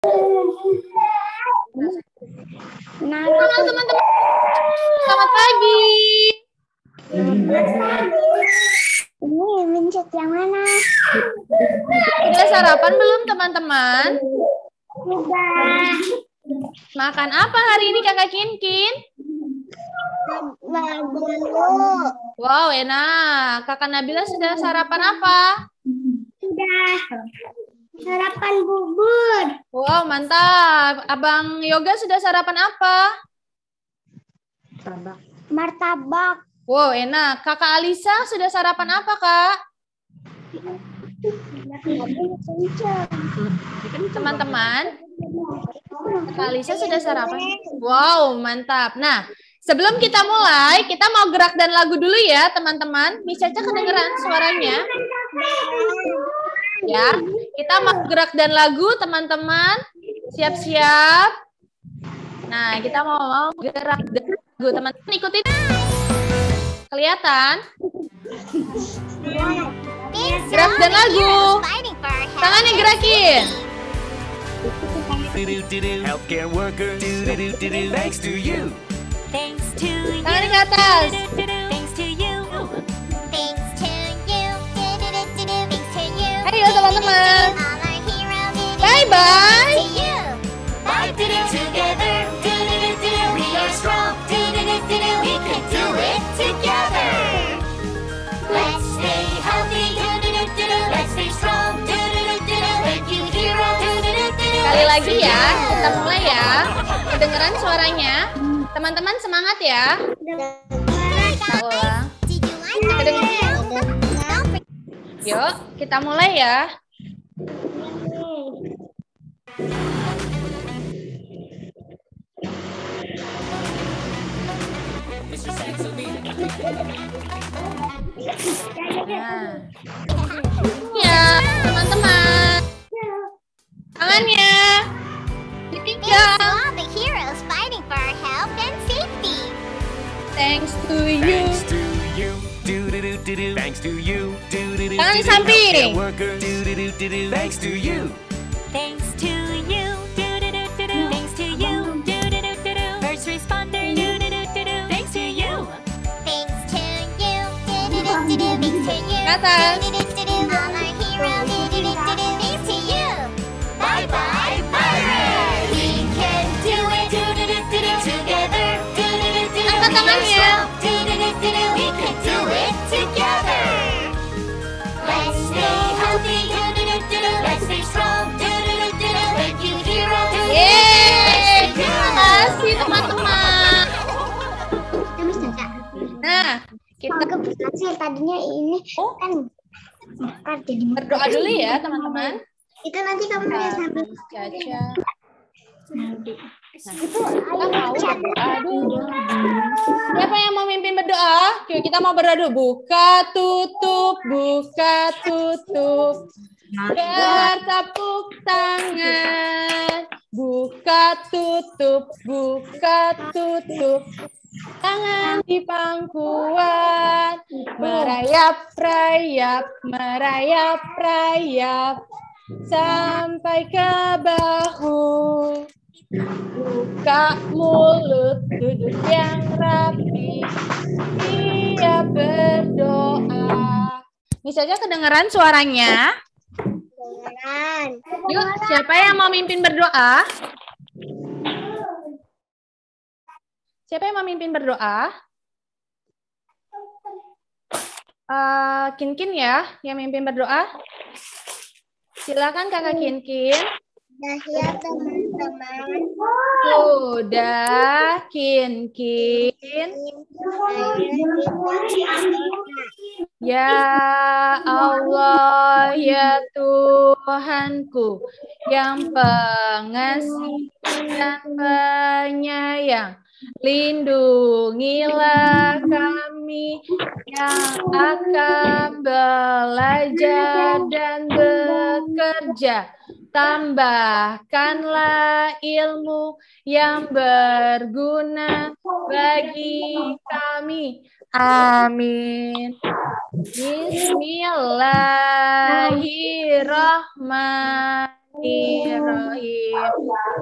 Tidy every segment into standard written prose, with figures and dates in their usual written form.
Halo teman-teman, selamat pagi. Ini mencet yang mana? Sudah sarapan belum teman-teman? Sudah. Makan apa hari ini Kakak Kinkin? Wow, enak. Kakak Nabila sudah sarapan apa? Sudah. Sarapan bubur. Wow, mantap. Abang Yoga sudah sarapan apa? Martabak. Wow, enak. Kakak Alisa sudah sarapan apa, Kak? Teman-teman, Kakak Alisa sudah sarapan? Wow, mantap. Nah, sebelum kita mulai, kita mau gerak dan lagu dulu ya, teman-teman. Miss Caca kedengeran suaranya? Ya, kita mau gerak dan lagu, teman-teman. Siap-siap. Nah, kita mau gerak dan lagu. Teman-teman ikutin. Kelihatan? Gerak dan lagu. Tangannya gerakin. Healthcare workers, thanks to you. Tangannya ke atas. Ayo teman-teman. Bye-bye. We are strong, we can do it together. Let's stay healthy, let's stay strong. Thank you heroes. Sekali lagi ya, kita mulai ya. Kedengeran suaranya? Teman-teman semangat ya. Kita ulang. Yuk, kita mulai ya. Nah. Ya, teman-teman. Tangannya. Ditinggal. Thanks to you. Thanks to you. Thanks to you. Tangan di samping. Healthcare workers, thanks to you. Thanks to you, thanks to you, first responder, thanks to you. Ke atas. Bye bye virus. We can do it together. Angkat tangannya. We can do it together. Let's stay healthy. Let's stay strong. Thank you heroes. Yeay, terima kasih teman-teman. Nah, kita Kita tadinya ini kan jadi berdoa dulu ya teman-teman. itu nanti kamu lihat sambil Caca. Nah, kita mau berdoa dulu. Siapa yang mau mimpin berdoa? Yuk kita mau berdoa dulu. Buka tutup, buka tutup. Bertepuk tangan. Buka tutup, buka tutup. Tangan di pangkuan. Merayap, rayap, merayap, rayap. Sampai ke bahu. Buka mulut, duduk yang rapi. Dia berdoa. Bisa aja kedengeran suaranya. Yuk, siapa yang mau mimpin berdoa? Siapa yang mau mimpin berdoa? Kinkin ya, yang mimpin berdoa. Silakan Kakak Kinkin. ya teman-teman. Sudah, Kinkin. Ya Allah, ya Tuhanku, yang pengasih dan penyayang, lindungilah kami yang akan belajar dan bekerja. Tambahkanlah ilmu yang berguna bagi kami. Amin. Bismillahirrahmanirrahim.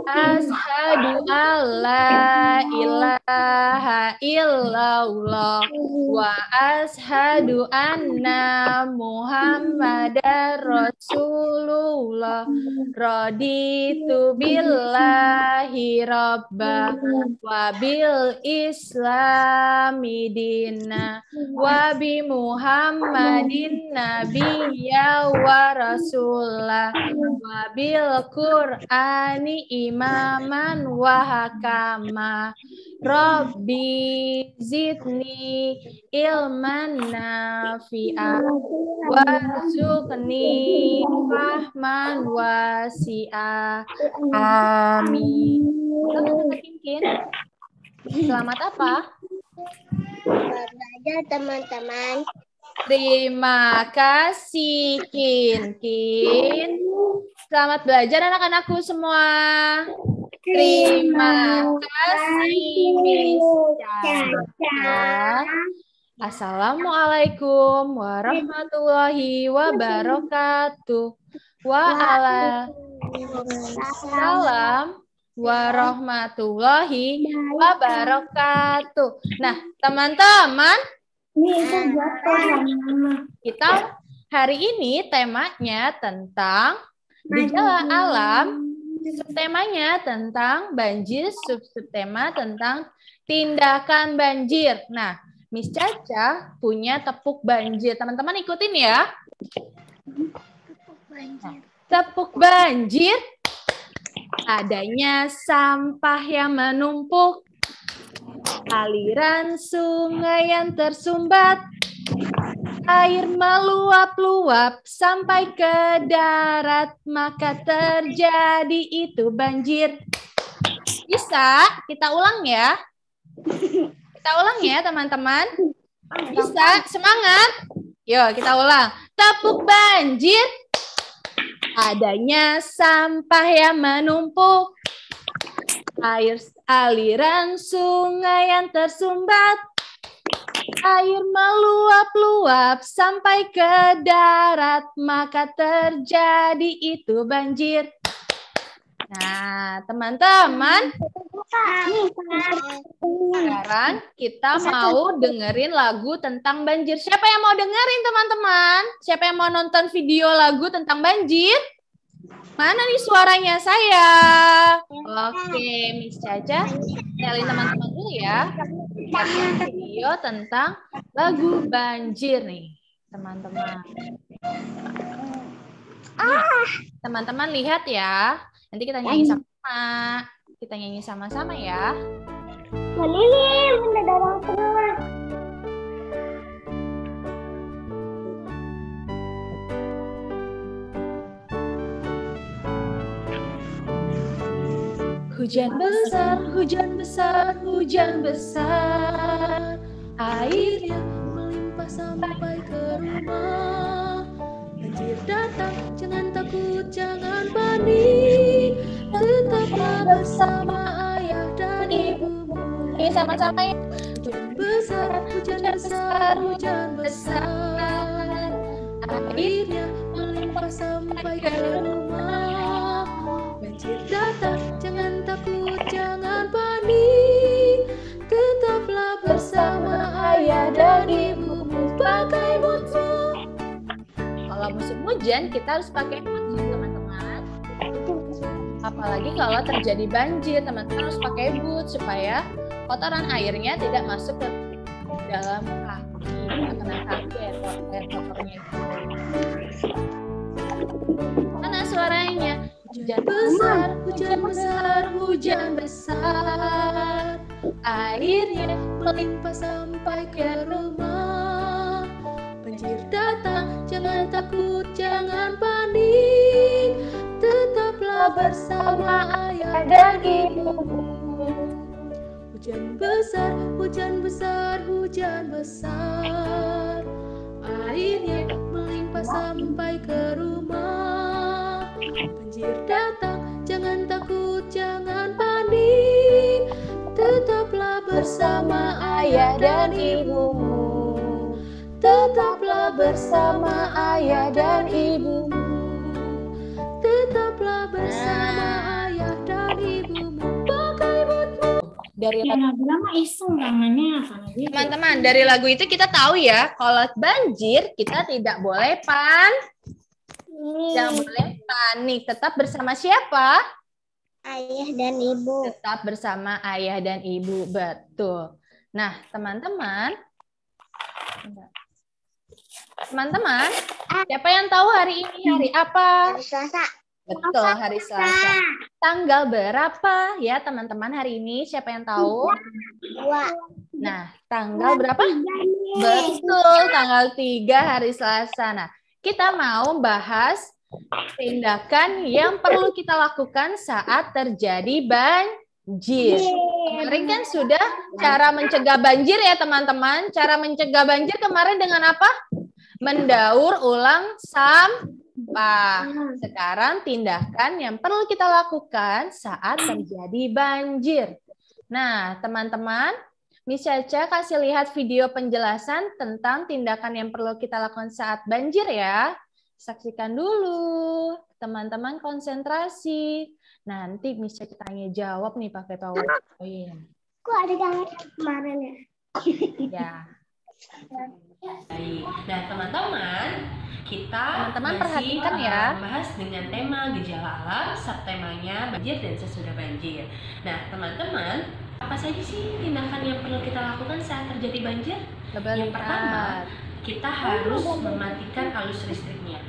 Asyhadu alla ilaha illallah wa asyhadu anna Muhammadar Rasulullah. Raditu billahi rabba wa bil islami dina wa bi Muhammadin nabiyya wa rasulah wa bil Qur'ani imaman wa hakama. Rabbi zidni ilman nafi'a warzuqni fahman wasi'a. Amin. Selamat apa? Selamat belajar teman-teman. Terima kasih, Kin. Selamat belajar anak-anakku semua. Terima kasih, Miss Caca. Assalamualaikum warahmatullahi wabarakatuh. Waalaikumsalam warahmatullahi wabarakatuh. Nah, teman-teman, kita hari ini temanya tentang gejala alam, subtemanya tentang banjir, subtema tentang tindakan banjir. Nah, Miss Caca punya tepuk banjir. Teman-teman ikutin ya. Tepuk banjir. Adanya sampah yang menumpuk, aliran sungai yang tersumbat, air meluap-luap sampai ke darat, maka terjadi itu banjir. Bisa? Kita ulang ya. Kita ulang ya, teman-teman. Bisa? Semangat. Yuk, kita ulang. Tepuk banjir. Adanya sampah yang menumpuk, aliran sungai yang tersumbat, air meluap-luap sampai ke darat, maka terjadi itu banjir. Nah, teman-teman, sekarang kita mau dengerin lagu tentang banjir. Siapa yang mau dengerin, teman-teman? Siapa yang mau nonton video lagu tentang banjir? Mana nih suaranya saya? Oke, Miss Caca, kenalin teman-teman dulu ya. Video tentang lagu banjir nih, teman-teman. Teman-teman lihat ya. Nanti kita nyanyi sama. Kita nyanyi sama-sama ya. Ini bunda dorong semua. Hujan besar, hujan besar, hujan besar. Airnya melimpah sampai ke rumah. Banjir datang, jangan takut, jangan panik. Tetaplah bersama ayah dan ibumu. Ini sama-sama ya. Hujan besar, hujan besar, hujan besar. Airnya melimpah sampai ke rumah. Banjir datang, jangan takut, jangan panik. Tetaplah bersama ayah dan ibumu. Pakai bootsmu. Kalau musim hujan, kita harus pakai boots, teman-teman. Apalagi kalau terjadi banjir, teman-teman harus pakai boots supaya kotoran airnya tidak masuk ke dalam kaki, tidak kena kaki air kotornya itu. Mana suaranya? Hujan besar, hujan besar, hujan besar. Airnya melimpah sampai ke rumah. Banjir datang, jangan takut, jangan panik. Tetaplah bersama ayah dan ibumu. Hujan besar, hujan besar, hujan besar. Airnya melimpah sampai ke rumah. Banjir datang, jangan takut, jangan panik. Tetaplah bersama ayah dan ibumu. Tetaplah bersama ayah dan ibumu. Tetaplah Nah, dari Ya Nabila mah iseng tangannya karena dia teman-teman, dari lagu itu kita tahu ya, kalau banjir kita tidak boleh jangan boleh panik. Tetap bersama siapa? Ayah dan ibu. Tetap bersama ayah dan ibu, betul. Nah, teman-teman, siapa yang tahu hari ini hari apa? Hari Selasa. Betul, hari Selasa. Tanggal berapa ya teman-teman hari ini? Siapa yang tahu? 2. Nah, tanggal berapa? Betul, tanggal 3 hari Selasa. Nah, kita mau bahas tindakan yang perlu kita lakukan saat terjadi banjir. Kemarin kan sudah cara mencegah banjir ya teman-teman. Cara mencegah banjir kemarin dengan apa? Mendaur ulang sampah. Sekarang tindakan yang perlu kita lakukan saat terjadi banjir. Nah, teman-teman, Miss Caca kasih lihat video penjelasan tentang tindakan yang perlu kita lakukan saat banjir ya. Saksikan dulu. Teman-teman konsentrasi. Nanti Miss Caca tanya jawab nih pakai PowerPoint. Kok ada gambar kemarin ya? Ya. Baik. Nah, teman-teman, kita Perhatikan masih ya. bahas dengan tema gejala alam, subtemanya banjir dan sesudah banjir. Nah, teman-teman, apa saja sih tindakan yang perlu kita lakukan saat terjadi banjir? Yang pertama, kita harus mematikan arus listriknya.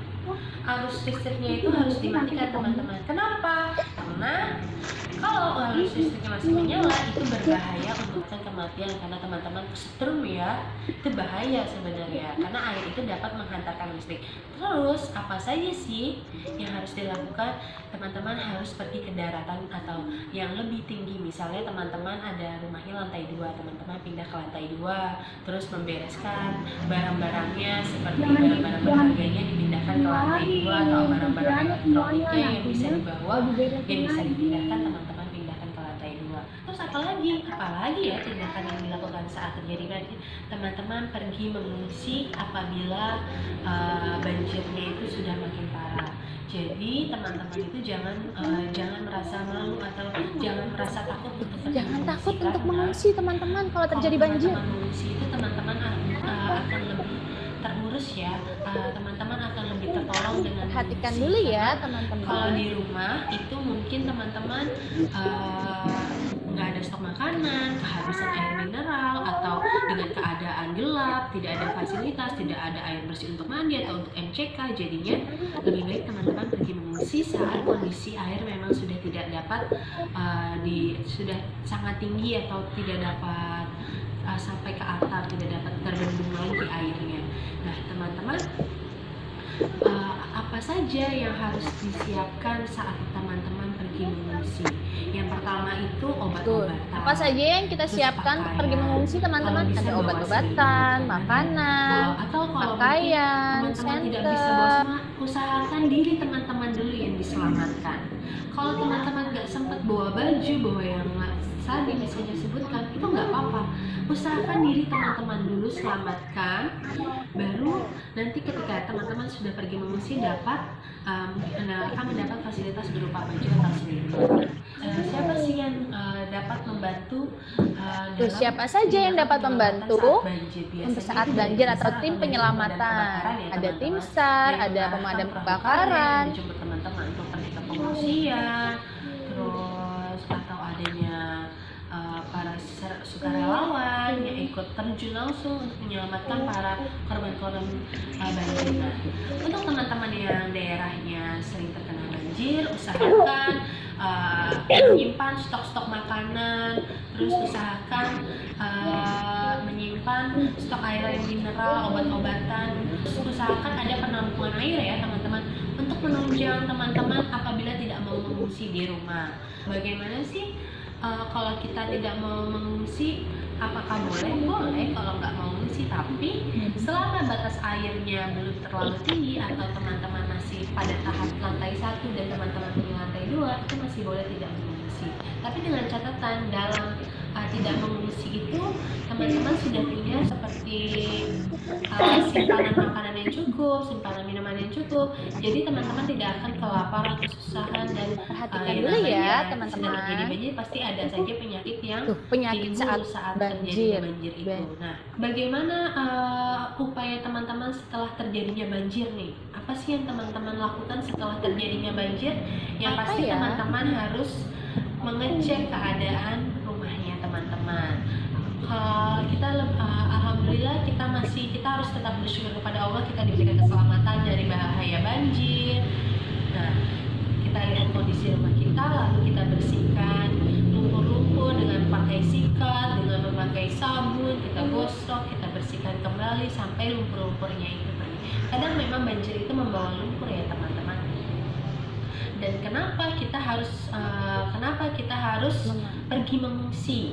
Arus listriknya itu harus dimatikan, teman-teman. Kenapa? Karena kalau arus listriknya masih menyala, itu berbahaya untuk kematian karena teman-teman kesetrum ya, itu bahaya sebenarnya karena air itu dapat menghantarkan listrik. Terus apa saja sih yang harus dilakukan? Teman-teman harus pergi ke daratan atau yang lebih tinggi. Misalnya teman-teman ada rumahnya lantai 2, teman-teman pindah ke lantai 2, terus membereskan barang-barangnya seperti barang-barang berharganya dipindahkan ke lantai 2 atau barang-barang elektroniknya yang bisa dibawa, yang bisa dipindahkan, teman-teman pindahkan ke lantai 2. Terus apalagi ya tindakan yang dilakukan saat terjadi banjir? Teman-teman pergi mengungsi apabila banjirnya itu sudah makin parah. Jadi teman-teman itu jangan merasa malu atau jangan merasa takut untuk pergi Jangan takut karena untuk mengungsi teman-teman kalau terjadi kalau banjir. teman-teman mengungsi itu teman-teman akan lebih terurus ya, teman-teman akan lebih tertolong dengan Perhatikan mengungsi. dulu ya Kalau teman-teman. di rumah itu mungkin teman-teman nggak ada stok makanan, kehabisan air mineral, atau dengan keadaan gelap, tidak ada fasilitas, tidak ada air bersih untuk mandi atau untuk MCK, jadinya lebih baik teman-teman pergi mengungsi saat kondisi air memang sudah tidak dapat sudah sangat tinggi atau tidak dapat sampai ke atap, tidak dapat terbendung lagi airnya. Nah, teman-teman, apa saja yang harus disiapkan saat teman-teman pergi mengungsi? Yang pertama itu obat-obatan. Apa saja yang kita Terus siapkan untuk pergi pakaian. mengungsi teman-teman? Kalau bisa Ada bawa obat-obatan, selimut, makanan, atau kalau pakaian, mungkin teman-teman tidak bisa bawa senter. semua, usahakan diri teman-teman dulu yang diselamatkan. Kalau teman-teman nggak sempat bawa baju, bawa yang tadi misalnya sebutkan, itu nggak apa-apa. Usahakan diri teman-teman dulu selamatkan, baru nanti ketika teman-teman sudah pergi mengungsi dapat akan mendapat fasilitas berupa baju atau selimut. Siapa sih yang dapat membantu? Terus siapa saja yang dapat membantu saat banjir atau tim penyelamatan? Ada tim SAR, ada pemadam kebakaran. Menjemput teman-teman untuk pergi ke pengungsian, terus atau adanya para sukarelawan yang ikut terjun langsung untuk menyelamatkan para korban-korban banjir. Nah, untuk teman-teman yang daerahnya sering terkena banjir, usahakan menyimpan stok-stok makanan, terus usahakan menyimpan stok air mineral, obat-obatan, terus usahakan ada penampungan air ya teman-teman untuk menunjang teman-teman apabila tidak mau mengungsi di rumah. Bagaimana sih kalau kita tidak mau mengungsi? Apakah boleh? Boleh kalau nggak mau mengungsi, tapi selama batas airnya belum terlalu tinggi atau teman-teman masih pada tahap lantai 1 dan teman-teman di lantai 2, itu masih boleh tidak mengungsi. Tapi dengan catatan dalam tidak mengungsi itu teman-teman sudah punya seperti simpanan makanan yang cukup, simpanan minuman yang cukup. Jadi teman-teman tidak akan kelaparan, kesusahan, dan Perhatikan yang dulu namanya ya, sedang teman-teman. terjadi banjir pasti ada saja penyakit yang Tuh, penyakit timbul saat terjadinya banjir. banjir itu. Nah, bagaimana upaya teman-teman setelah terjadinya banjir nih? Apa sih yang teman-teman lakukan setelah terjadinya banjir? Yang Apa pasti ya? teman-teman harus mengecek keadaan rumahnya teman-teman. Alhamdulillah kita harus tetap bersyukur kepada Allah, kita diberikan keselamatan dari bahaya banjir. Nah, kita lihat kondisi rumah kita, lalu kita bersihkan lumpur-lumpur dengan pakai sikat, dengan memakai sabun, kita gosok, kita bersihkan kembali sampai lumpur-lumpurnya itu pergi. Kadang memang banjir itu membawa lumpur ya teman-teman. Dan kenapa kita harus pergi mengungsi?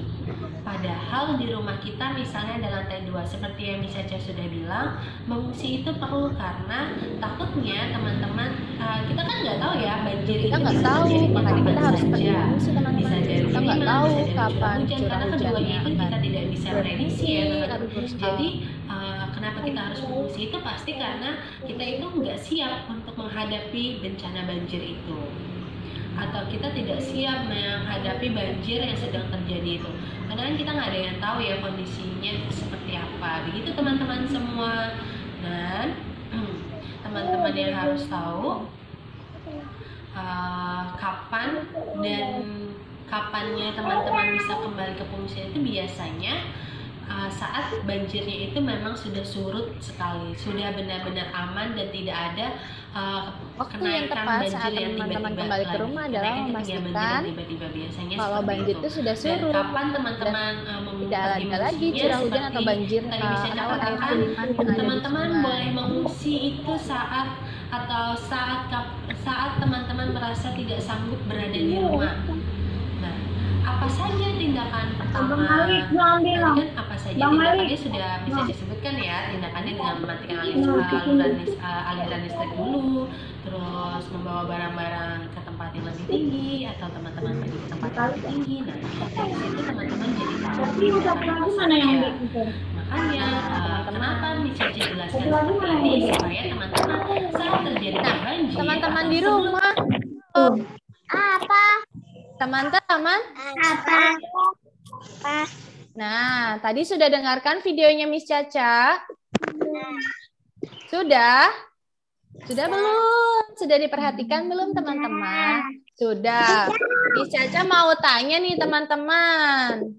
Padahal di rumah kita misalnya ada lantai 2, seperti yang Miss Caca sudah bilang, mengungsi itu perlu karena takutnya teman-teman, kita kan nggak tahu ya banjir Kita itu nggak bisa tahu, terjadi makanya kapan kita harus pergi saja. mengungsi, teman-teman. Bisa dari Kita nggak kiriman, tahu bisa dari kapan curah hujan, karena curah keduanya hujannya itu kita akan tidak bisa prediksi ya teman-teman. Aduh, Jadi kenapa kita harus mengungsi itu pasti karena kita itu nggak siap untuk menghadapi bencana banjir itu, atau kita tidak siap menghadapi banjir yang sedang terjadi itu. Karena kan kita nggak ada yang tahu ya kondisinya seperti apa. Begitu teman-teman semua. Dan teman-teman yang harus tahu kapannya teman-teman bisa kembali ke pengungsian itu biasanya saat banjirnya itu memang sudah surut sekali, sudah benar-benar aman dan tidak ada Waktu yang tepat saat teman-teman kembali ke rumah adalah memastikan kalau banjir itu sudah surut. Dan kapan teman-teman Tidak ada lagi curah hujan atau banjir atau air kiriman yang ada di teman-teman sungai. boleh mengungsi itu saat teman-teman merasa tidak sanggup berada di rumah. Nah, apa saja tindakan pertama? Tadi kan apa saja tindakannya sudah bisa disebutkan ya. Tindakannya dengan mematikan aliran listrik dulu, terus membawa barang-barang ke tempat yang lebih tinggi, atau teman-teman pergi ke tempat yang lebih tinggi. Nah, dari situ teman-teman jadi tahu tindakan apa saja. Makanya kenapa bisa jelaskan seperti ini supaya teman-teman saat terjadi banjir. Teman-teman atau di sebelum rumah, Apa? teman-teman. Apa? Nah, tadi sudah dengarkan videonya Miss Caca? Sudah? Sudah belum? Sudah diperhatikan belum teman-teman? Sudah. Miss Caca mau tanya nih teman-teman.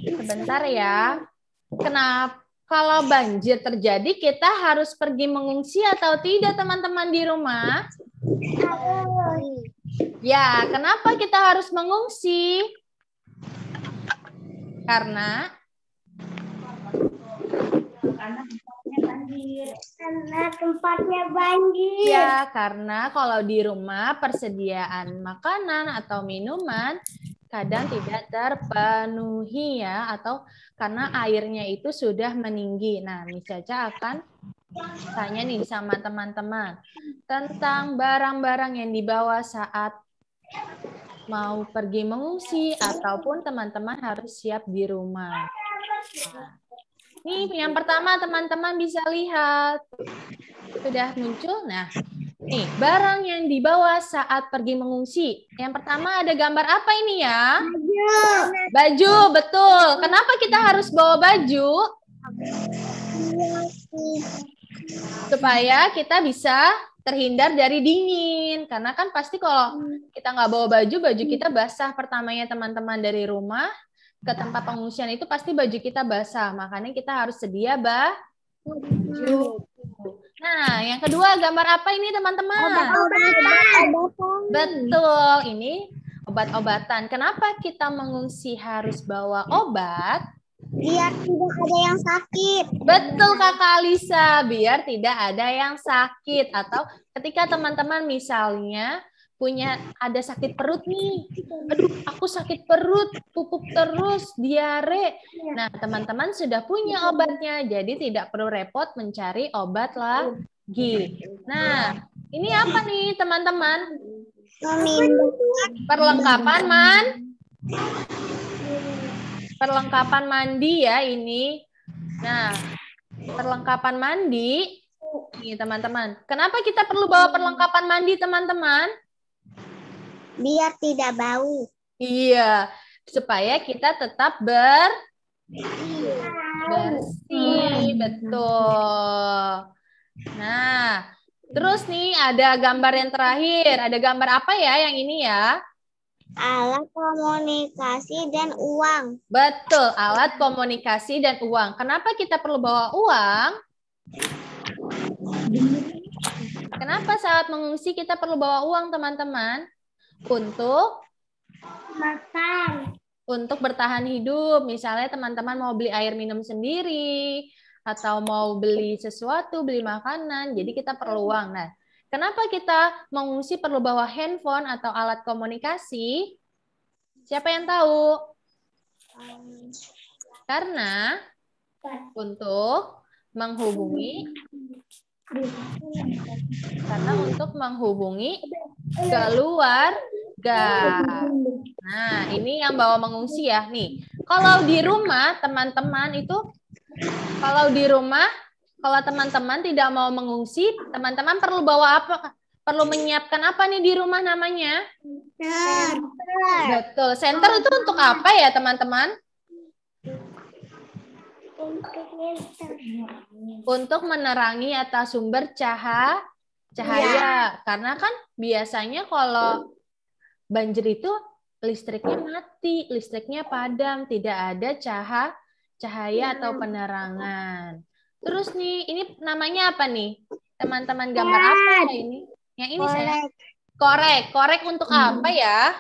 Sebentar ya. Kenapa kalau banjir terjadi kita harus pergi mengungsi atau tidak teman-teman di rumah? Ya, kenapa kita harus mengungsi? Karena tempatnya banjir. ya, karena kalau di rumah persediaan makanan atau minuman kadang tidak terpenuhi ya, atau karena airnya itu sudah meninggi. Nah, Miss Caca akan tanya nih sama teman-teman tentang barang-barang yang dibawa saat mau pergi mengungsi ataupun teman-teman harus siap di rumah. Nih, yang pertama teman-teman bisa lihat. Sudah muncul? Nah, nih, barang yang dibawa saat pergi mengungsi. Yang pertama ada gambar apa ini ya? Baju, betul. Kenapa kita harus bawa baju? Supaya kita bisa terhindar dari dingin. Karena kan pasti kalau kita nggak bawa baju, baju kita basah. Pertamanya teman-teman dari rumah ke tempat pengungsian itu pasti baju kita basah. Makanya kita harus sedia baju. Nah, yang kedua gambar apa ini teman-teman? Betul, ini obat-obatan. Kenapa kita mengungsi harus bawa obat? Biar tidak ada yang sakit. Betul Kakak Alisa, biar tidak ada yang sakit. Atau ketika teman-teman misalnya ada sakit perut nih. Aduh, aku sakit perut, pupuk terus, diare. Nah, teman-teman sudah punya obatnya, jadi tidak perlu repot mencari obat lagi. Nah, ini apa nih teman-teman? Perlengkapan mandi ya ini. Nah, Perlengkapan mandi. Nih, teman-teman. Kenapa kita perlu bawa perlengkapan mandi, teman-teman? Biar tidak bau. Iya, supaya kita tetap bersih, betul. Nah, terus nih ada gambar yang terakhir. Ada gambar apa ya yang ini ya? Alat komunikasi dan uang. Betul, alat komunikasi dan uang. Kenapa kita perlu bawa uang? Kenapa saat mengungsi kita perlu bawa uang, teman-teman? Untuk Makan. Untuk bertahan hidup. Misalnya teman-teman mau beli air minum sendiri, atau mau beli sesuatu, beli makanan, jadi kita perlu uang. Nah, kenapa kita mengungsi perlu bawa handphone atau alat komunikasi? Siapa yang tahu? Karena untuk menghubungi keluarga. Nah, ini yang bawa mengungsi ya. Nih, kalau di rumah teman-teman itu, kalau teman-teman tidak mau mengungsi, teman-teman perlu bawa apa? Perlu menyiapkan apa nih di rumah namanya? Betul. Senter itu untuk apa ya, teman-teman? Untuk menerangi atau sumber cahaya. Karena kan biasanya kalau banjir itu listriknya mati, listriknya padam, tidak ada cahaya atau penerangan. Terus nih, ini namanya apa nih? Teman-teman gambar apa ya ini? Yang ini saya. Korek. Korek untuk apa ya?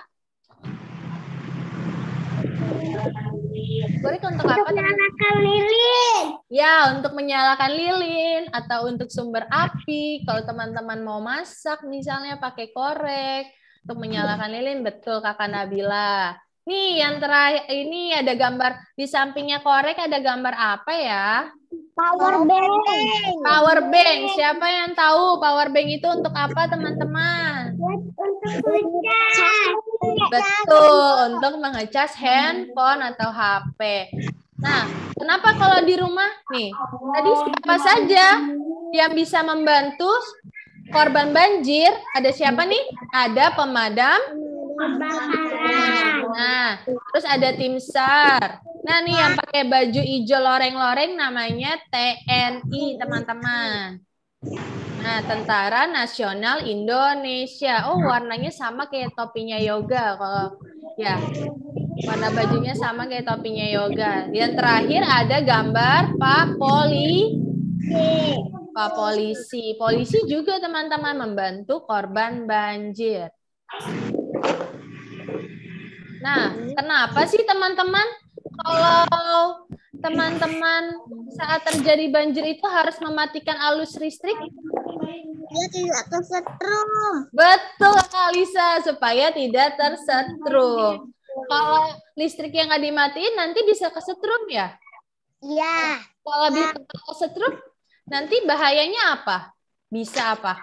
Korek untuk apa? Menyalakan lilin. Ya, untuk menyalakan lilin atau untuk sumber api. Kalau teman-teman mau masak misalnya pakai korek untuk menyalakan lilin, betul Kakak Nabila. Nih, yang terakhir ini ada gambar di sampingnya korek, ada gambar apa ya? Power bank. Power bank. Siapa yang tahu power bank itu untuk apa, teman-teman? Untuk hujan. Betul, untuk mengecas handphone atau HP. Nah, kenapa kalau di rumah nih? Tadi siapa saja yang bisa membantu korban banjir? Ada siapa nih? Ada pemadam Kebakaran. Nah, terus ada tim SAR. Nah, nih yang pakai baju hijau loreng-loreng namanya TNI, teman-teman. Nah, Tentara Nasional Indonesia. Oh, warnanya sama kayak topinya yoga. Kalau ya, warna bajunya sama kayak topinya yoga. Yang terakhir ada gambar Pak Polisi. Polisi juga, teman-teman, membantu korban banjir. Nah, kenapa sih teman-teman kalau teman-teman saat terjadi banjir itu harus mematikan arus listrik? Dia tidak tersetrum. Betul, Kak Lisa, supaya tidak tersetrum. Kalau listriknya nggak dimatiin, nanti bisa kesetrum ya? Iya. Kalau bisa kesetrum, nanti bahayanya apa? Bisa apa?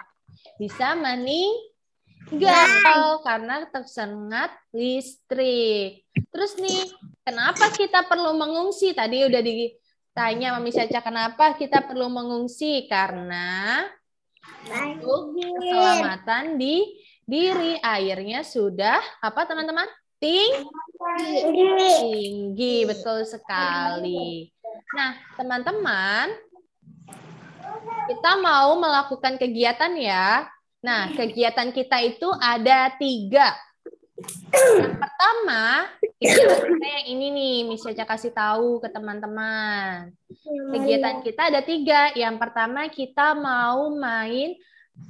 Bisa meninggal karena tersengat listrik. Terus nih, kenapa kita perlu mengungsi? Tadi udah ditanya Mami Caca, kenapa kita perlu mengungsi? Karena untuk keselamatan di diri. Airnya sudah apa, teman-teman? Tinggi, betul sekali. Nah, teman-teman, kita mau melakukan kegiatan ya. Nah, kegiatan kita itu ada 3. Yang pertama, kegiatan kita yang ini nih, Miss Caca kasih tahu ke teman-teman. Kegiatan kita ada 3. Yang pertama, kita mau main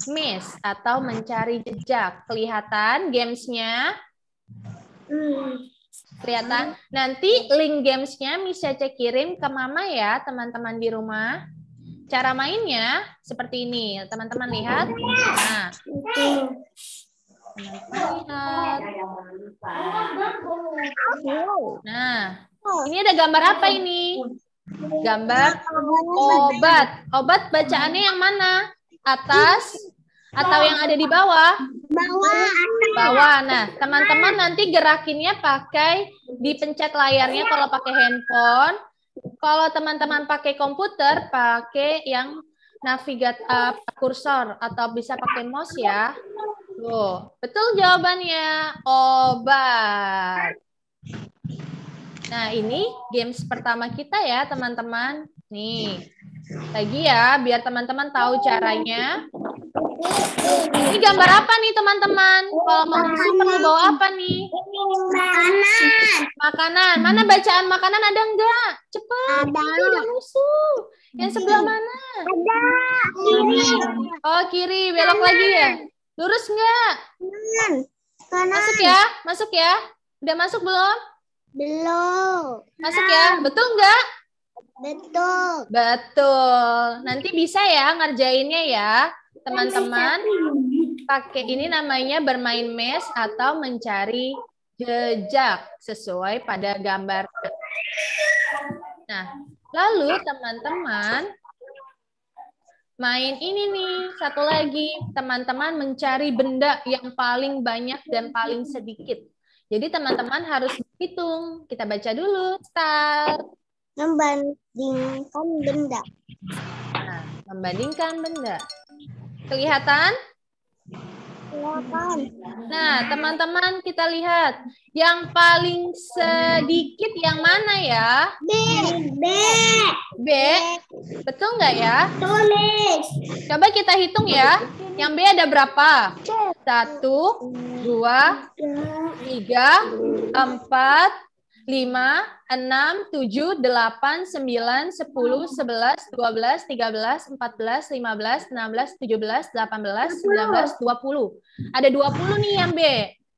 Miss atau mencari jejak. Kelihatan gamesnya? Kelihatan? Nanti link gamesnya Miss Caca kirim ke Mama ya, teman-teman di rumah. Cara mainnya seperti ini. Teman-teman lihat. Nah, Nah, ini ada gambar apa ini? Gambar obat. Obat bacaannya yang mana? Atas atau yang ada di bawah? Bawah. Nah, teman-teman nanti gerakinnya pakai dipencet layarnya kalau pakai handphone. Kalau teman-teman pakai komputer, pakai yang kursor atau bisa pakai mouse ya. Tuh, betul jawabannya, obat. Nah, ini games pertama kita ya, teman-teman. Nih, lagi ya, biar teman-teman tahu caranya. Ini gambar apa nih, teman-teman? Kalau mau musuh perlu bawa apa nih? Makanan. Mana bacaan makanan ada enggak? Cepat. Ada musuh. Yang sebelah mana? Ada. Oh, kiri. Belok lagi ya? Lurus enggak? Kanan. Masuk ya? Masuk ya? Udah masuk belum? Belum. Masuk ya? Betul enggak? Betul. Betul. Nanti bisa ya ngerjainnya ya, teman-teman. Pakai ini namanya bermain mes atau mencari jejak sesuai pada gambar. Nah, lalu teman-teman main ini nih, satu lagi. Teman-teman mencari benda yang paling banyak dan paling sedikit. Jadi teman-teman harus hitung. Kita baca dulu. Start. Membandingkan benda. Nah, membandingkan benda. Kelihatan? Silakan. Nah, teman-teman kita lihat. Yang paling sedikit yang mana ya? B. B. Betul nggak ya? Tulis. Coba kita hitung ya. Yang B ada berapa? 1, 2, 3, 4, 5, 6, 7, 8, 9, 10, 11, 12, 13, 14, 15, 16, 17, 18, 19, 20. Ada 20 nih yang B.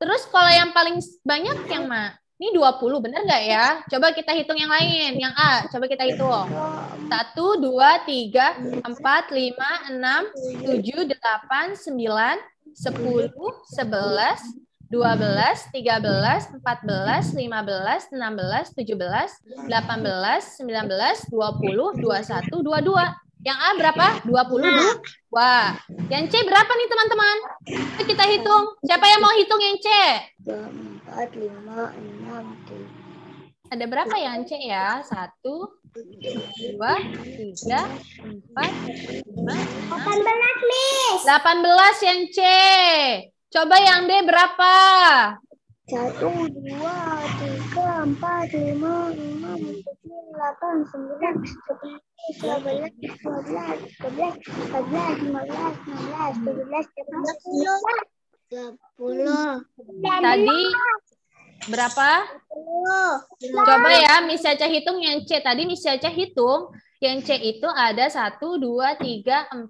Terus kalau yang paling banyak yang mana? Ini 20, benar nggak ya? Coba kita hitung yang lain. Yang A, coba kita hitung. 1, 2, 3, 4, 5, 6, 7, 8, 9, 10, 11, 12, 13, 14, 15, 16, 17, 18, 19, 20, 21, 22. Yang A berapa? 22. Wah. Yang C berapa nih teman-teman? Kita hitung. Siapa yang mau hitung yang C? 4, 5, 6, 7. Ada berapa yang C ya? 1, 2, 3, 4, 5, 18, Miss. 18 yang C. Coba yang D berapa? 1, 2, 3, 4, 5, 6, 7, 8, 9, 10, 11, 12, 13, 14, 15, 16, 17, 18, 10. Tadi berapa? Coba ya, Miss Caca hitung yang C. Tadi Miss Caca hitung yang C itu ada 1, 2, 3, 4,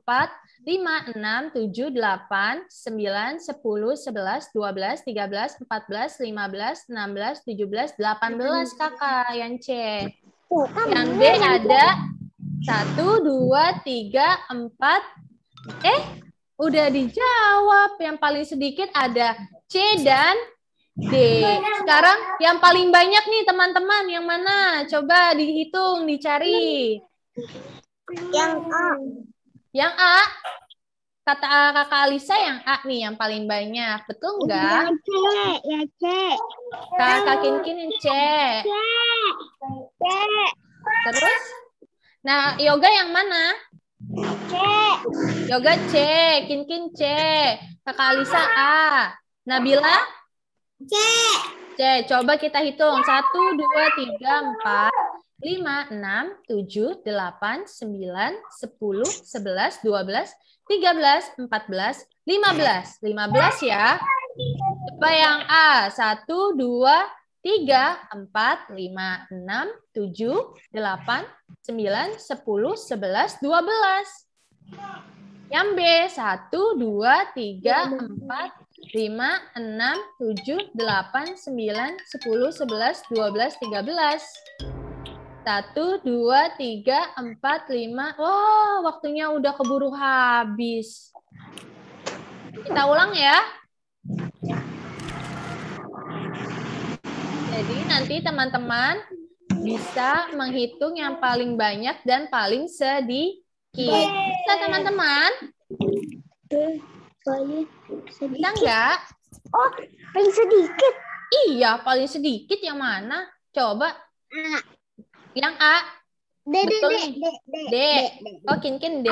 5, 6, 7, 8, 9, 10, 11, 12, 13, 14, 15, 16, 17, 18 kakak yang C. Yang D ada 1, 2, 3, 4. Udah dijawab. Yang paling sedikit ada C dan D. Sekarang yang paling banyak nih teman-teman. Yang mana? Coba dihitung, dicari. Yang A. Yang A. Kata kakak Alisa yang A nih yang paling banyak. Betul nggak? Ya C. Kakak Kinkin yang C. C. Terus? Nah, Yoga yang mana? C. Yoga C. Kinkin C. Kakak Alisa A. Nabila? C. C. Coba kita hitung. 1, 2, 3, 4, 5, 6, 7, 8, 9, 10, 11, 12, 13, 14, 15. 15 ya. Coba yang A. 1, 2, 3, 4, 5, 6, 7, 8, 9, 10, 11, 12. Yang B. 1, 2, 3, 4, 5, 6, 7, 8, 9, 10, 11, 12, 13. 1, 2, 3, 4, 5. Wah, waktunya udah keburu habis. Kita ulang ya. Jadi nanti teman-teman bisa menghitung yang paling banyak dan paling sedikit. Bisa teman-teman? Bisa nggak? Oh, paling sedikit. Iya, paling sedikit yang mana? Coba. Yang A. Betul nih. D. Oh, Kinkin D.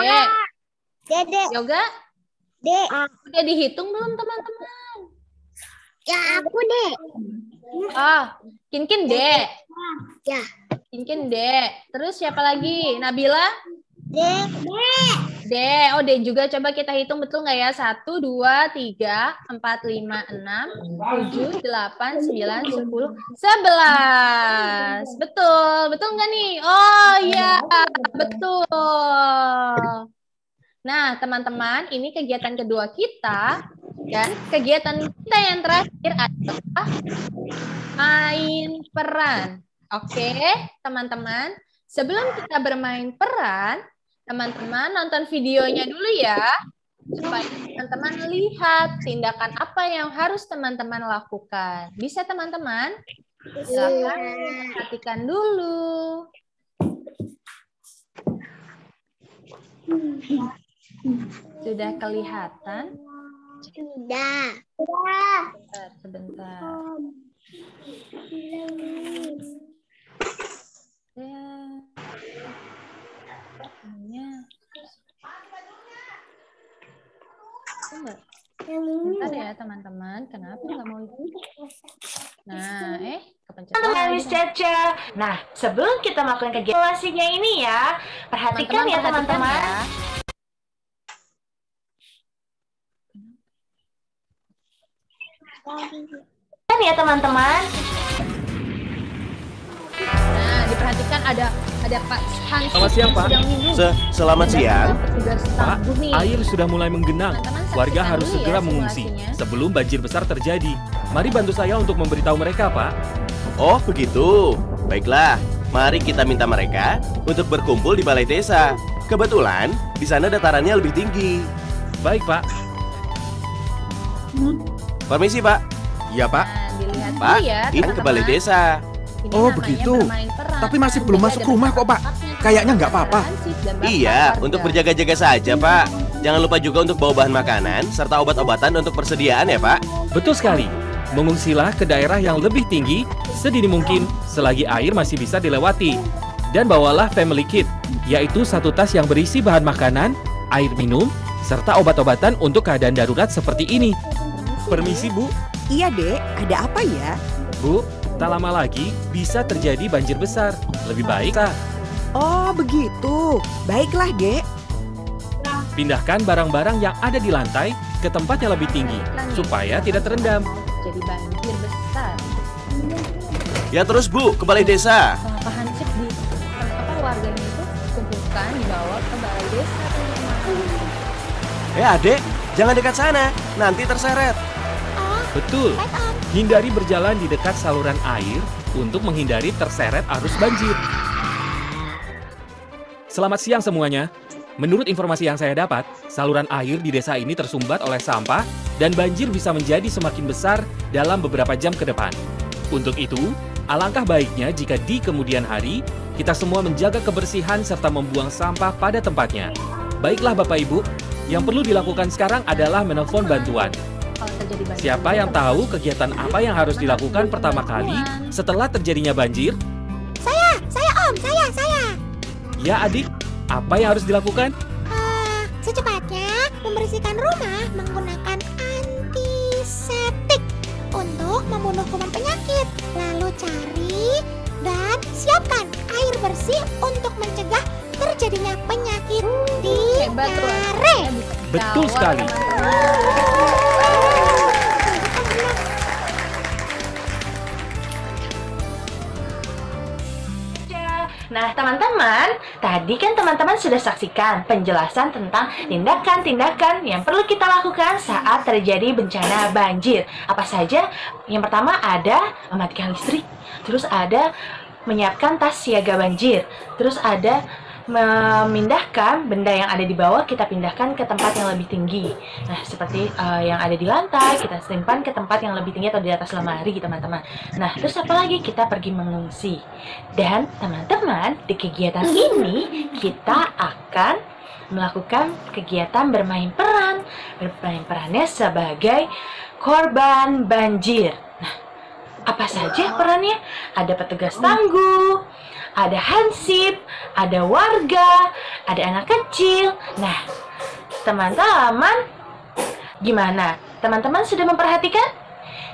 Dede. Yoga, Dek. udah dihitung belum teman-teman? Ya aku dek. Ah, Kinkin D. Ya. Kinkin D. Terus siapa lagi? Nabila? Dek. D. Oh, D juga. Coba kita hitung betul nggak ya? 1, 2, 3, 4, 5, 6, 7, 8, 9, 10, 11. Betul. Betul nggak nih? Oh iya, betul. Nah, teman-teman, ini kegiatan kedua kita. Dan kegiatan kita yang terakhir adalah main peran. Oke, teman-teman. Sebelum kita bermain peran, teman-teman nonton videonya dulu ya, supaya teman-teman lihat tindakan apa yang harus teman-teman lakukan. Bisa teman-teman? Silakan perhatikan dulu. Sudah kelihatan? Sudah. Sebentar. Bentar ya teman-teman, kenapa nggak mau? Nah, kepencet Miss Caca. Nah, sebelum kita melakukan kegiatan ini ya, perhatikan ya teman-teman. Ya teman-teman. Nah, diperhatikan ada Pak Hans. Selamat siang, Pak. Selamat siang. Pak, air sudah mulai menggenang. Teman-teman, Warga saksikan harus dulu ya segera mengungsi simulasinya. sebelum banjir besar terjadi. Mari bantu saya untuk memberitahu mereka, Pak. Oh, begitu. Baiklah, mari kita minta mereka untuk berkumpul di balai desa. Kebetulan di sana datarannya lebih tinggi. Baik, Pak. Permisi, Pak. Iya, Pak. Nah, dilihat Pak, dulu ya, ini ke teman-teman. balai desa. Ini Oh, namanya begitu. bermain peran. Tapi masih belum Jadi masuk ada rumah kok, Pak. tempatnya, Kayaknya nggak apa-apa. hansip dan bapak Iya, warga. untuk berjaga-jaga saja, Pak. Jangan lupa juga untuk bawa bahan makanan serta obat-obatan untuk persediaan ya, Pak. Betul sekali. Mengungsilah ke daerah yang lebih tinggi sedini mungkin selagi air masih bisa dilewati. Dan bawalah family kit, yaitu satu tas yang berisi bahan makanan, air minum, serta obat-obatan untuk keadaan darurat seperti ini. Permisi, Bu. Iya, Dek. Ada apa ya? Bu, tak lama lagi bisa terjadi banjir besar. Lebih baik Oh, begitu. Baiklah, Dek. pindahkan barang-barang yang ada di lantai ke tempat yang lebih tinggi supaya tidak terendam. Jadi banjir besar. Ya terus, Bu, ke balai desa. Pak Hansip di warganya itu kumpulkan dibawa ke balai desa teman-teman. Adek, jangan dekat sana. Nanti terseret. Betul. Hindari berjalan di dekat saluran air untuk menghindari terseret arus banjir. Selamat siang semuanya. Menurut informasi yang saya dapat, saluran air di desa ini tersumbat oleh sampah dan banjir bisa menjadi semakin besar dalam beberapa jam ke depan. Untuk itu, alangkah baiknya jika di kemudian hari, kita semua menjaga kebersihan serta membuang sampah pada tempatnya. Baiklah Bapak Ibu, yang perlu dilakukan sekarang adalah menelpon bantuan. Kalau terjadi banjir, Siapa yang tahu kegiatan apa yang harus dilakukan pertama kali setelah terjadinya banjir? Saya Om, saya. Ya adik, apa yang harus dilakukan? Secepatnya membersihkan rumah menggunakan antiseptik untuk membunuh kuman penyakit. Lalu cari dan siapkan air bersih untuk mencegah terjadinya penyakit hebat tuh. diare. Betul sekali. Nah, teman-teman, tadi kan teman-teman sudah saksikan penjelasan tentang tindakan-tindakan yang perlu kita lakukan saat terjadi bencana banjir. Apa saja? Yang pertama ada mematikan listrik, terus ada menyiapkan tas siaga banjir, terus ada memindahkan benda yang ada di bawah, kita pindahkan ke tempat yang lebih tinggi. Nah, seperti yang ada di lantai, kita simpan ke tempat yang lebih tinggi atau di atas lemari, teman-teman. Nah, terus apa lagi? Kita pergi mengungsi. Dan teman-teman, di kegiatan ini kita akan melakukan kegiatan bermain peran. Bermain perannya sebagai korban banjir. Nah, apa saja perannya? Ada petugas tangguh, ada hansip, ada warga, ada anak kecil. Nah, teman-teman, gimana? Teman-teman sudah memperhatikan?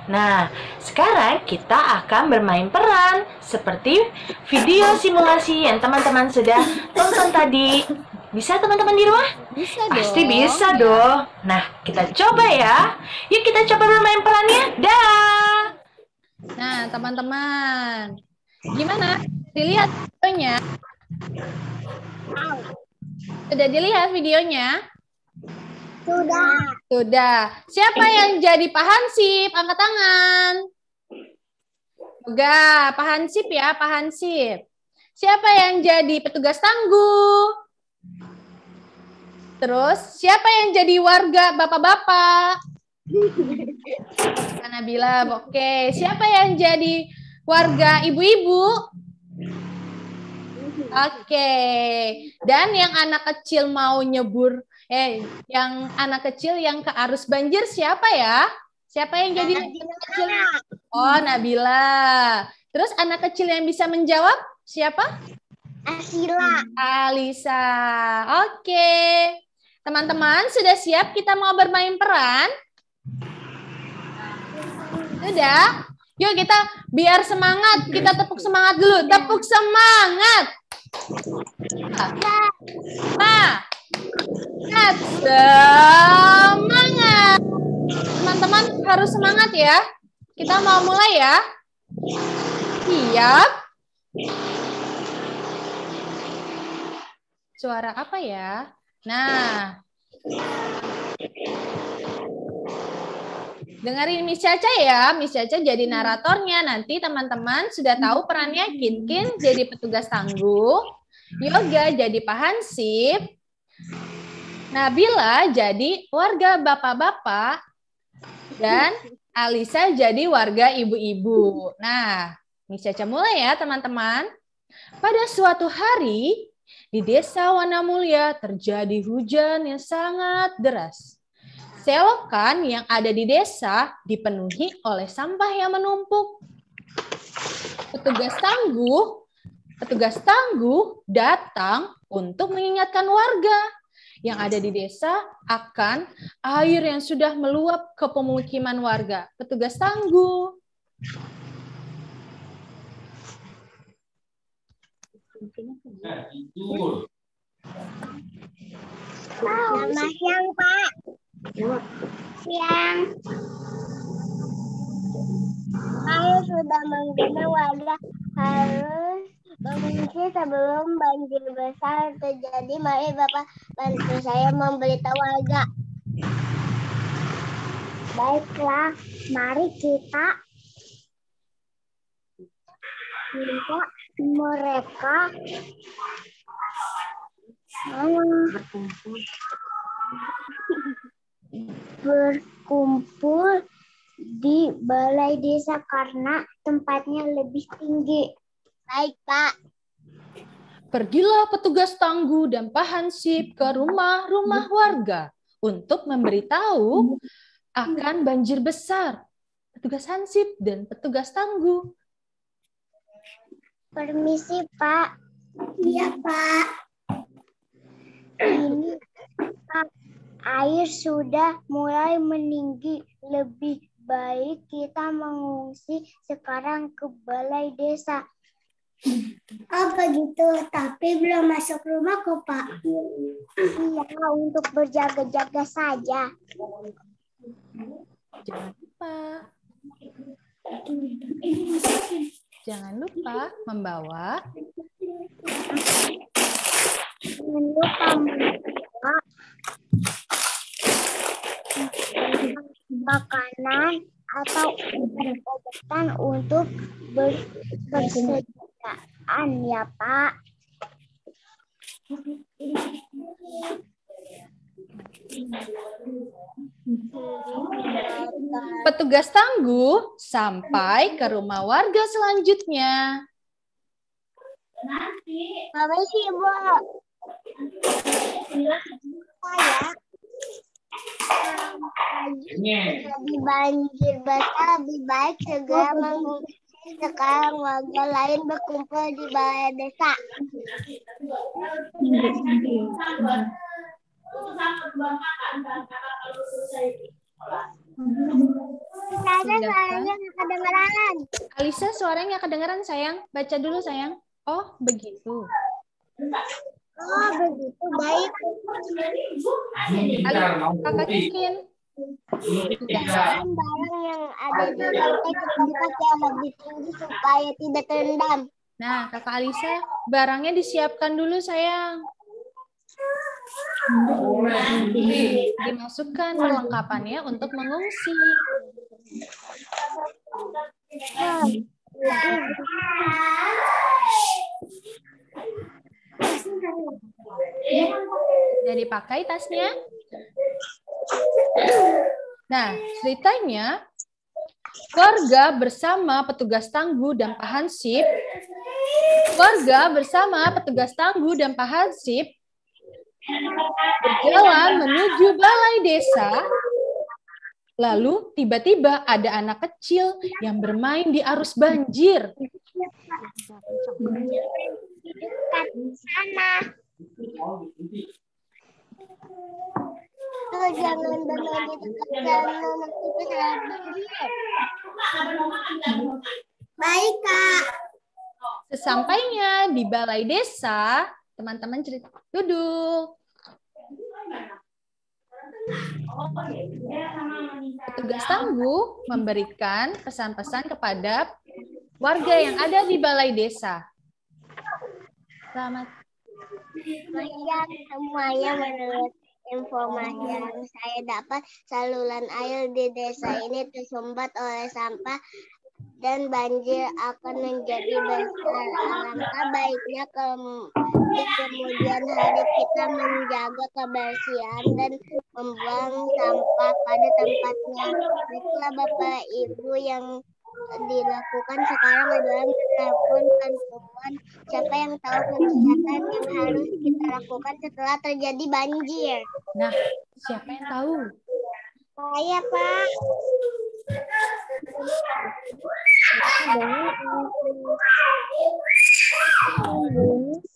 Nah, sekarang kita akan bermain peran seperti video simulasi yang teman-teman sudah tonton tadi. Bisa teman-teman di rumah? Bisa dong. Pasti bisa dong. Nah, kita coba ya. Yuk kita coba bermain perannya. Dah. Nah, teman-teman, gimana? Dilihat videonya? Sudah dilihat videonya? Sudah. Siapa yang jadi Pak Hansip? Angkat tangan. Enggak, Pak Hansip ya, Pak Hansip. Siapa yang jadi petugas tangguh? Terus, siapa yang jadi warga bapak-bapak? Nabila, oke. Siapa yang jadi warga ibu-ibu? Oke. Dan yang anak kecil mau nyebur, yang anak kecil yang ke arus banjir siapa ya? Siapa yang jadi anak kecil? Oh, Nabila. Terus anak kecil yang bisa menjawab siapa? Alisa. Oke. Teman-teman, sudah siap kita mau bermain peran? Sudah? Yuk kita biar semangat, kita tepuk semangat dulu. Tepuk semangat. Semangat. Teman-teman harus semangat ya. Kita mau mulai ya. Siap. Suara apa ya? Nah. Dengerin Miss Caca ya. Miss Caca jadi naratornya. Nanti teman-teman sudah tahu perannya. Kinkin jadi petugas tangguh. Yoga jadi Pak Hansip. Nabila jadi warga bapak-bapak. Dan Alisa jadi warga ibu-ibu. Nah, Miss Caca mulai ya teman-teman. Pada suatu hari, di desa Wanamulya terjadi hujan yang sangat deras. Selokan yang ada di desa dipenuhi oleh sampah yang menumpuk. Petugas tangguh datang untuk mengingatkan warga yang ada di desa akan air yang sudah meluap ke pemukiman warga. Petugas tangguh. Selamat siang, Pak. Siang. Saya sudah mengundang warga harus mengungsi sebelum banjir besar terjadi. Mari Bapak bantu saya memberitahu warga. Baiklah, mari kita minta mereka berkumpul di balai desa karena tempatnya lebih tinggi. Baik, Pak. Pergilah petugas tangguh dan Pak Hansip ke rumah-rumah warga untuk memberitahu akan banjir besar. Petugas Hansip dan petugas tangguh. Permisi, Pak. Iya, Pak. Ini, Pak, air sudah mulai meninggi. Lebih baik kita mengungsi sekarang ke balai desa. Oh begitu, tapi belum masuk rumah kok, Pak. Iya, untuk berjaga-jaga saja. Jangan lupa membawa makanan atau obat-obatan untuk bersediaan ya, Pak. Petugas tangguh sampai ke rumah warga selanjutnya. Permisi, Bu. Saya jadi banjir besar, lebih baik segera mengungsi Sekarang warga lain berkumpul di balai desa. Saya suaranya nggak kedengeran. Alisa, suaranya nggak kedengeran, sayang. Baca dulu, sayang. Oh, begitu. Oh, begitu. Baik. Kakak Kinkin. Jangan barang yang ada di lantai ke tempat yang lebih tinggi supaya tidak terendam. Nah, Kakak Alisa, barangnya disiapkan dulu, sayang. Dimasukkan perlengkapannya untuk mengungsi. Jadi pakai tasnya. Nah, ceritanya warga bersama petugas tangguh dan Pak Hansip. Warga bersama petugas tangguh dan Pak Hansip berjalan menuju balai desa. Lalu tiba-tiba ada anak kecil yang bermain di arus banjir. Dekat sana. Tuh, jangan bermain di dekat sana, nanti kesalahan banjir. Baik, Kak. Sesampainya di balai desa, teman-teman cerita duduk. Petugas tangguh memberikan pesan-pesan kepada warga yang ada di balai desa. Selamat Siang semuanya, menurut informasi yang saya dapat, saluran air di desa ini tersumbat oleh sampah dan banjir akan menjadi besar. Alangkah baiknya di kemudian hari kita menjaga kebersihan dan membuang sampah pada tempatnya. Baiklah Bapak Ibu, yang dilakukan sekarang adalah menelpon bantuan. Siapa yang tahu kegiatan yang harus kita lakukan setelah terjadi banjir? Nah, siapa yang tahu? Saya, Pak.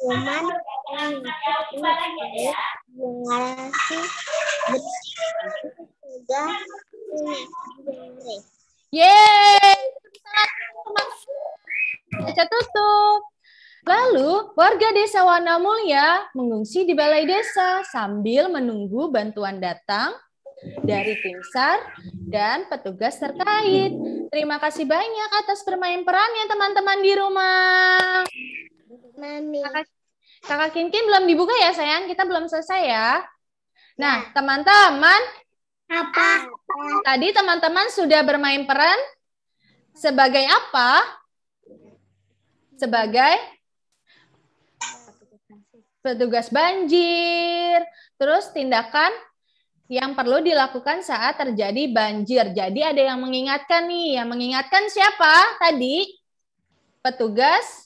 Cuman Yeay! Baca tutup. Lalu, warga desa Wanamulya mengungsi di balai desa sambil menunggu bantuan datang dari tim SAR dan petugas terkait. Terima kasih banyak atas bermain perannya teman-teman di rumah. Mami. Kakak Kinkin belum dibuka ya sayang, kita belum selesai ya. Nah teman-teman, Apa? tadi teman-teman sudah bermain peran sebagai apa? Sebagai petugas banjir. Terus tindakan yang perlu dilakukan saat terjadi banjir. Jadi ada yang mengingatkan nih. Yang mengingatkan siapa tadi? Petugas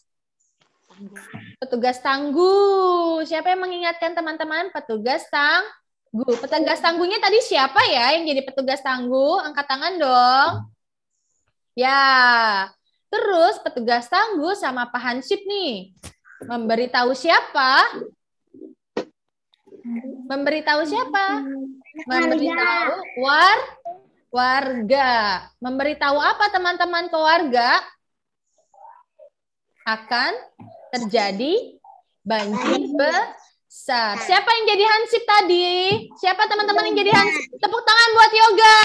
tangguh. Siapa yang mengingatkan teman-teman? Petugas tangguh. Petugas tangguhnya tadi siapa ya yang jadi petugas tangguh? Angkat tangan dong. Ya. Terus petugas tangguh sama Pak Hansip nih. Memberitahu siapa? Memberitahu siapa? Memberitahu warga. Memberitahu apa teman-teman ke warga? Akan terjadi banjir besar. Siapa yang jadi Hansip tadi? Siapa teman-teman yang jadi Hansip? Tepuk tangan buat Yoga.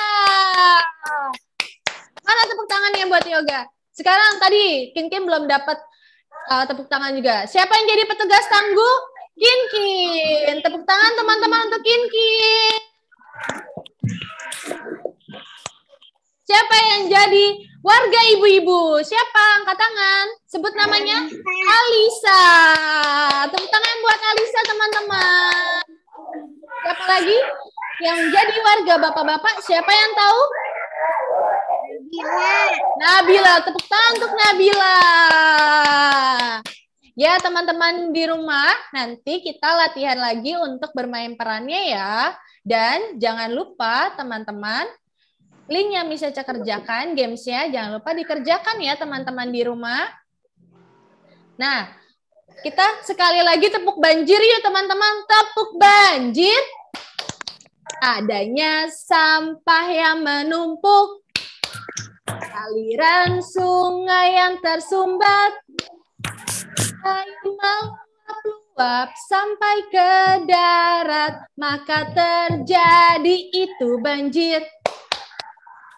Mana tepuk tangannya buat Yoga? Sekarang tadi Kinkin belum dapat tepuk tangan juga. Siapa yang jadi petugas tangguh? Kinkin. Tepuk tangan teman-teman untuk Kinkin. Siapa yang jadi warga ibu-ibu? Siapa? Angkat tangan. Sebut namanya. Alisa. Tepuk tangan buat Alisa teman-teman. Siapa lagi yang jadi warga bapak-bapak? Siapa yang tahu? Nabila. Tepuk tangan untuk Nabila. Ya teman-teman di rumah, nanti kita latihan lagi untuk bermain perannya ya. Dan jangan lupa teman-teman, Link yang bisa Caca kerjakan, games-nya jangan lupa dikerjakan ya teman-teman di rumah. Nah, kita sekali lagi tepuk banjir yuk teman-teman. Tepuk banjir. Adanya sampah yang menumpuk. Aliran sungai yang tersumbat. Air meluap sampai ke darat. Maka terjadi itu banjir.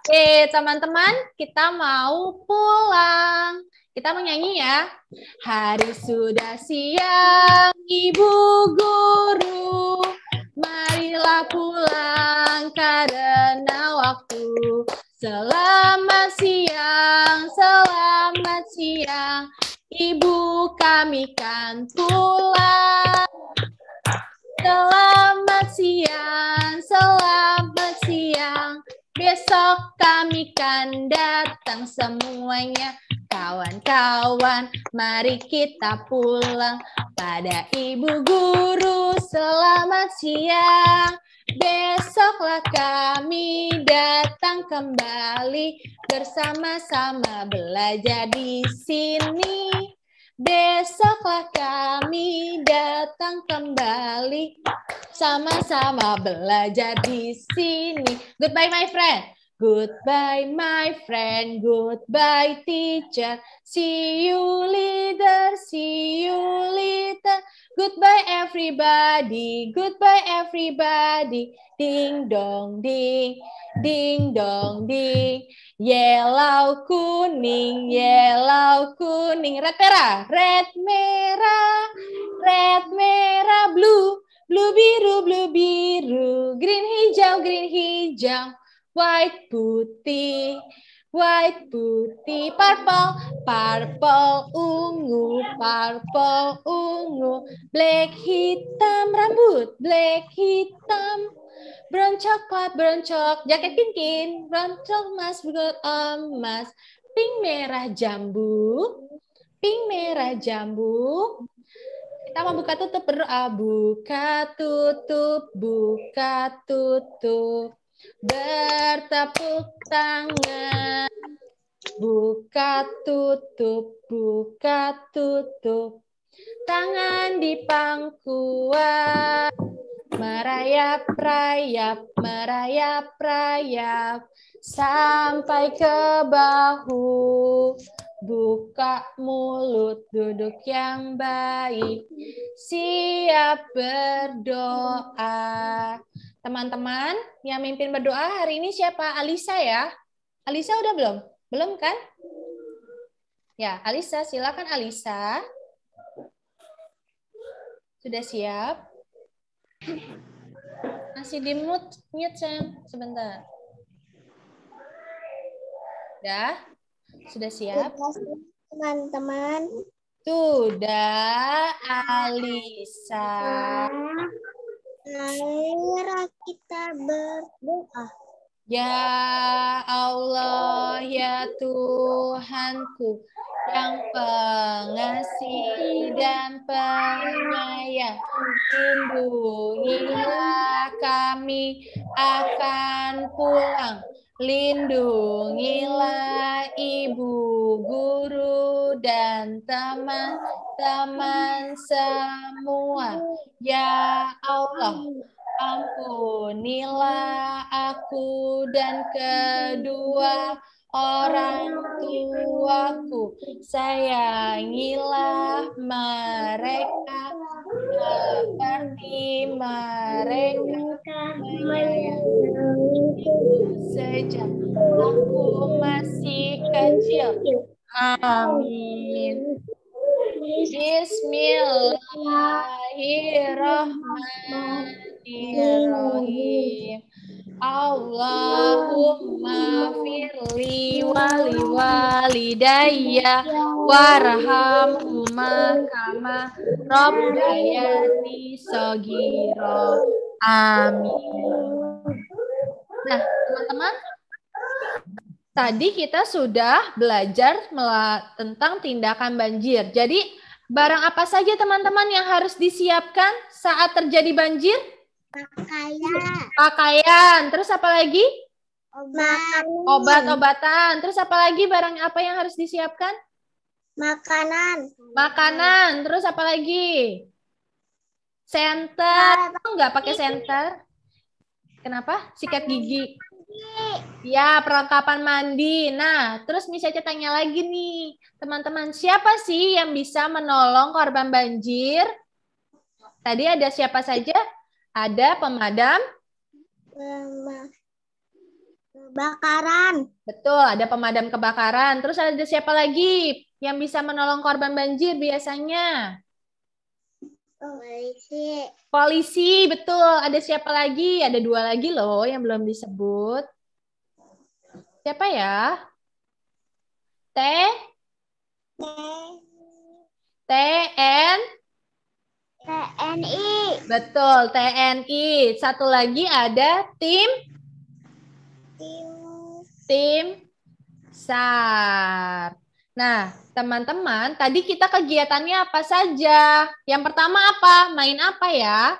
Oke, teman-teman, kita mau pulang. Kita mau nyanyi ya. Hari sudah siang, Ibu Guru. Marilah pulang karena waktu. Selamat siang, Ibu kami kan pulang. Selamat siang. Besok kami kan datang semuanya. Kawan-kawan, mari kita pulang pada Ibu Guru. Selamat siang. Besoklah kami datang kembali. Bersama-sama belajar di sini. Besoklah kami datang kembali. Sama-sama belajar di sini. Goodbye, my friend. Goodbye, my friend. Goodbye, teacher. See you later. See you later. Goodbye, everybody. Goodbye, everybody. Ding dong ding. Ding dong ding. Yellow kuning, yellow kuning. Red merah, red merah. Red merah, blue. Blue biru, blue biru. Green hijau, green hijau. White putih, white putih. Purple, purple ungu, purple ungu. Black hitam rambut, black hitam. Brown coklat, brown coklat. Jaket kinkin, brown coklat, emas. Pink merah jambu, pink merah jambu. Kita mau buka tutup berdoa. Buka tutup, buka tutup. Bertepuk tangan. Buka tutup, buka tutup. Tangan di pangkuan. Merayap-rayap, merayap-rayap. Sampai ke bahu. Buka mulut, duduk yang baik. Siap berdoa. Teman-teman, yang mimpin berdoa hari ini siapa? Alisa ya? Alisa udah belum? Belum kan? Ya, Alisa, silakan Alisa. Sudah siap? Masih di mute sayang, sebentar. Udah? Sudah siap? Teman-teman. Sudah, Alisa. Marilah kita berdoa. Ya Allah, ya Tuhanku, yang pengasih dan penyayang, lindungilah kami akan pulang. Lindungilah Ibu Guru dan teman-teman semua. Ya Allah, ampunilah aku dan kedua orang tuaku. Sayangilah mereka seperti mereka menyayangiku sejak aku masih kecil. Amin. Bismillahirrahmanirrahim. Allahumma firli wali walidayya warhamhuma kama rabbayani shaghira. Amin. Nah, teman-teman, tadi kita sudah belajar tentang tindakan banjir. Jadi, barang apa saja teman-teman yang harus disiapkan saat terjadi banjir? Pakaian. Pakaian. Terus apa lagi? Obat-obatan. Terus apa lagi barang apa yang harus disiapkan? Makanan. Terus apa lagi? Senter. Enggak pakai senter. Kenapa? Sikat gigi. Ya, perlengkapan mandi. Nah, terus Miss Caca tanya lagi nih, teman-teman, siapa sih yang bisa menolong korban banjir? Tadi ada siapa saja? Ada pemadam Kebakaran. Betul, ada pemadam kebakaran. Terus ada siapa lagi yang bisa menolong korban banjir biasanya? Polisi, betul. Ada siapa lagi? Ada 2 lagi loh yang belum disebut. Siapa ya? TNI. Betul, TNI. Satu lagi ada tim SAR. Nah, teman-teman, tadi kita kegiatannya apa saja? Yang pertama apa? Main apa ya?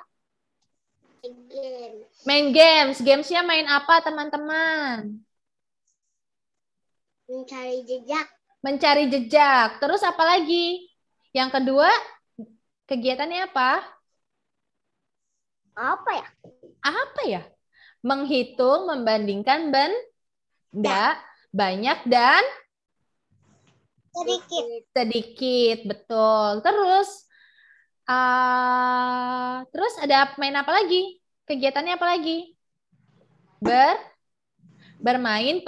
Main games. Gamesnya main apa, teman-teman? Mencari jejak. Mencari jejak. Terus apa lagi? Yang kedua, kegiatannya apa? Apa ya? Menghitung, membandingkan benda banyak dan sedikit, betul. Terus ada main apa lagi? Kegiatannya apa lagi? Bermain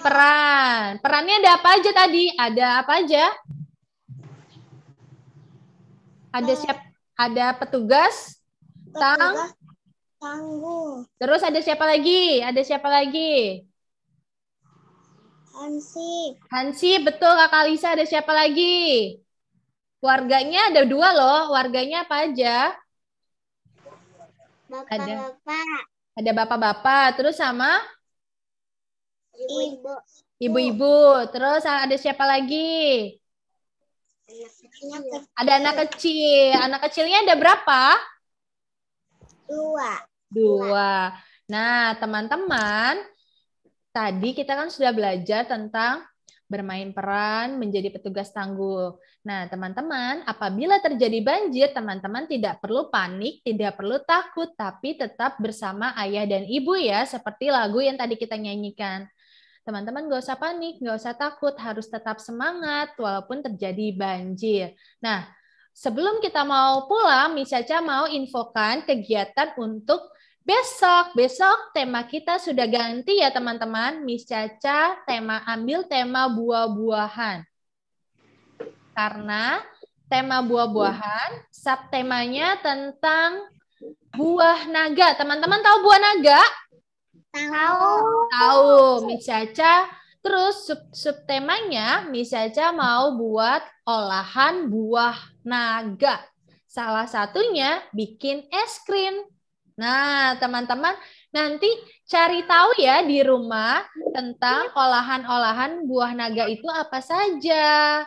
peran. Perannya ada apa aja tadi? Ada apa aja? Ada petugas, Tangguh. Terus ada siapa lagi? Hansip, betul Kak Lisa. Ada siapa lagi? Warganya ada 2 loh. Warganya apa aja? Bapak-bapak. Ada bapak-bapak. Terus sama Ibu. ibu-ibu. Terus ada siapa lagi? Ada anak kecil. Anak kecilnya ada berapa? 2. Nah, teman-teman, tadi kita kan sudah belajar tentang bermain peran menjadi petugas tangguh. Nah, teman-teman, apabila terjadi banjir, teman-teman tidak perlu panik, tidak perlu takut, tapi tetap bersama ayah dan ibu ya, seperti lagu yang tadi kita nyanyikan. Teman-teman nggak usah panik, nggak usah takut, harus tetap semangat walaupun terjadi banjir. Nah, sebelum kita mau pulang, Miss Caca mau infokan kegiatan untuk besok. Besok tema kita sudah ganti ya teman-teman. Miss Caca ambil tema buah-buahan. Karena tema buah-buahan, subtemanya tentang buah naga. Teman-teman tahu buah naga? Tahu, Miss Caca. Terus subtemanya Miss Caca mau buat olahan buah naga. Salah satunya bikin es krim. Nah, teman-teman nanti cari tahu ya di rumah tentang olahan-olahan buah naga itu apa saja.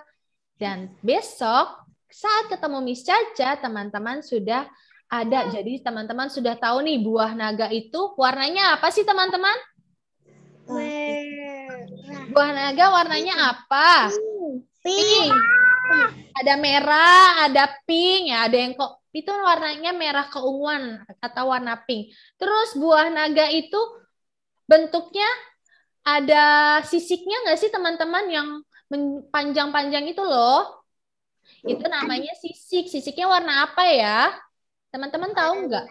Dan besok saat ketemu Miss Caca, teman-teman sudah ada. Jadi teman-teman sudah tahu nih buah naga itu warnanya apa sih teman-teman? Buah naga warnanya apa? Pink. Ada merah, ada pink, ya ada yang kok itu warnanya merah keunguan atau warna pink. Terus buah naga itu bentuknya ada sisiknya nggak sih teman-teman yang panjang-panjang itu loh? Itu namanya sisik. Sisiknya warna apa ya? Teman-teman tahu nggak?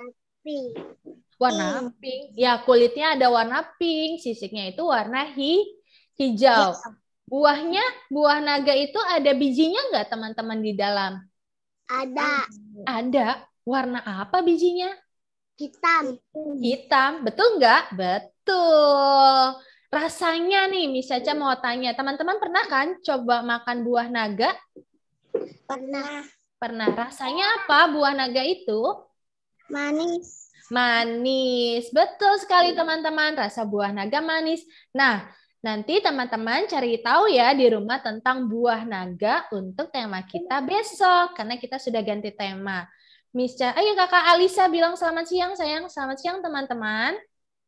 Warna pink. Ya, kulitnya ada warna pink, sisiknya itu warna hijau. Buah naga itu ada bijinya nggak teman-teman di dalam? Ada. Warna apa bijinya? Hitam. Betul nggak? Betul. Rasanya nih, Miss Caca mau tanya, teman-teman pernah kan coba makan buah naga? Pernah. Rasanya apa buah naga itu? Manis. Betul sekali teman-teman, rasa buah naga manis. Nah, nanti teman-teman cari tahu ya di rumah tentang buah naga untuk tema kita besok, karena kita sudah ganti tema. Miss Caca, ayo Kakak Alisa bilang selamat siang sayang. Selamat siang teman-teman.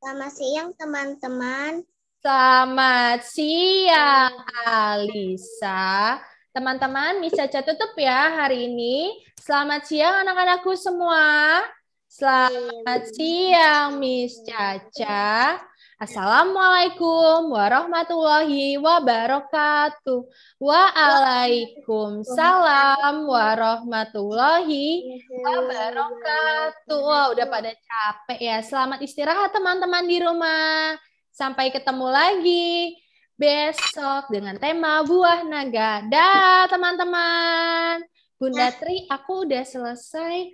Selamat siang teman-teman. Selamat siang, Alisa. Teman-teman, Miss Caca tutup ya hari ini. Selamat siang anak-anakku semua. Selamat siang, Miss Caca. Assalamualaikum warahmatullahi wabarakatuh. Waalaikumsalam warahmatullahi wabarakatuh. Wah, udah pada capek ya. Selamat istirahat teman-teman di rumah. Sampai ketemu lagi besok dengan tema buah naga. Dah teman-teman. Bunda Tri, aku udah selesai.